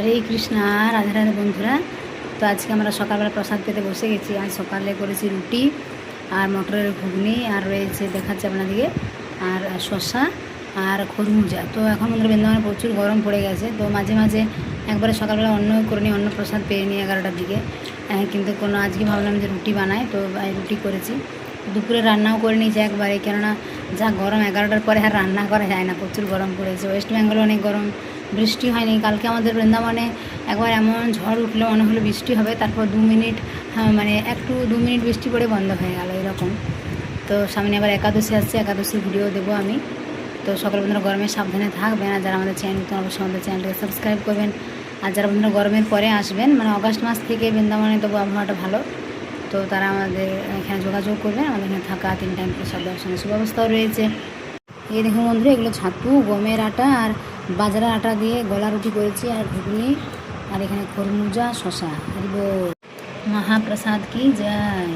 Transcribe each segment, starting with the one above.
হরে কৃষ্ণা, রাধে রাধে বন্ধুরা। তো আজকে আমরা সকালবেলা প্রসাদ পেতে বসে গেছি। আজ সকালে করেছি রুটি আর মটরের ঘুগনি, আর রয়েছে দেখাচ্ছে আপনাদিকে, আর শসা আর খরমুজা। তো এখন আমাদের বৃন্দাবনে প্রচুর গরম পড়ে গেছে, তো মাঝে মাঝে একবারে সকালবেলা অন্ন করে নিই, অন্ন প্রসাদ পেয়ে নিই 11টার দিকে। কিন্তু কোনো আজকে ভাবলাম যে রুটি বানাই, তো রুটি করেছি। দুপুরে রান্নাও করে নিয়েছি একবারে, কেননা যা গরম 11টার পরে আর রান্না করা যায় না, প্রচুর গরম পড়েছে। ওয়েস্ট বেঙ্গলে অনেক গরম, বৃষ্টি হয়নি কালকে। আমাদের বৃন্দাবনে একবার এমন ঝড় উঠলো, মনে হলো বৃষ্টি হবে, তারপর 2 মিনিট মানে 2 মিনিট বৃষ্টি পড়ে বন্ধ হয়ে গেল এরকম। তো সামনে আবার একাদশী আসছে, একাদশীর ভিডিও দেবো আমি। তো সকল বন্ধুরা গরমে সাবধানে থাকবেন, আর যারা আমাদের চ্যানেল নতুন অবশ্যই আমাদের চ্যানেলটাকে সাবস্ক্রাইব করবেন। আর যারা বন্ধুরা গরমের পরে আসবেন, মানে অগাস্ট মাস থেকে বৃন্দাবনে তবু আবহাওয়াটা ভালো, তো তারা আমাদের এখানে যোগাযোগ করবেন। আমাদের এখানে থাকা 3 টাইম প্রসাদ দর্শনের সুব্যবস্থাও রয়েছে। এই দেখুন বন্ধুরা, এগুলো ছাতু, গমের আটা আর বাজরার আটা দিয়ে গলা রুটি করেছি, আর ঘুগনি, আর এখানে খরমুজা, শশা। হরিব মহাপ্রসাদ কি যায়।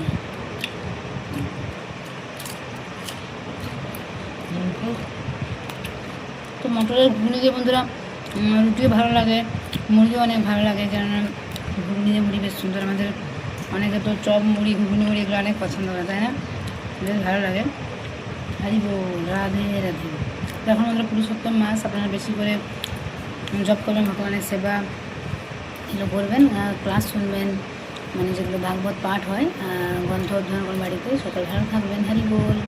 তো মটরের ঘুগনি দিয়ে বন্ধুরা রুটিও ভালো লাগে, মুড়িও অনেক ভালো লাগে, কেননা ঘুগনি দিয়ে মুড়ি বেশ সুন্দর। আমাদের অনেকে তো চপ মুড়ি, ঘুগনি মুড়ি এগুলো অনেক পছন্দ করে, তাই না? বেশ ভালো লাগে। হরি বল, রাধে রাধে। এখন আমাদের পুরুষোত্তম মাস, আপনারা বেশি করে জপ করবেন, ভগবানের সেবা এগুলো করবেন, ক্লাস শুনবেন, মানে যেগুলো ভাগবত পাঠ হয়, গ্রন্থ অধ্যয়ন করবেন বাড়িতে। সকল ভালো থাকবেন। হরি বল।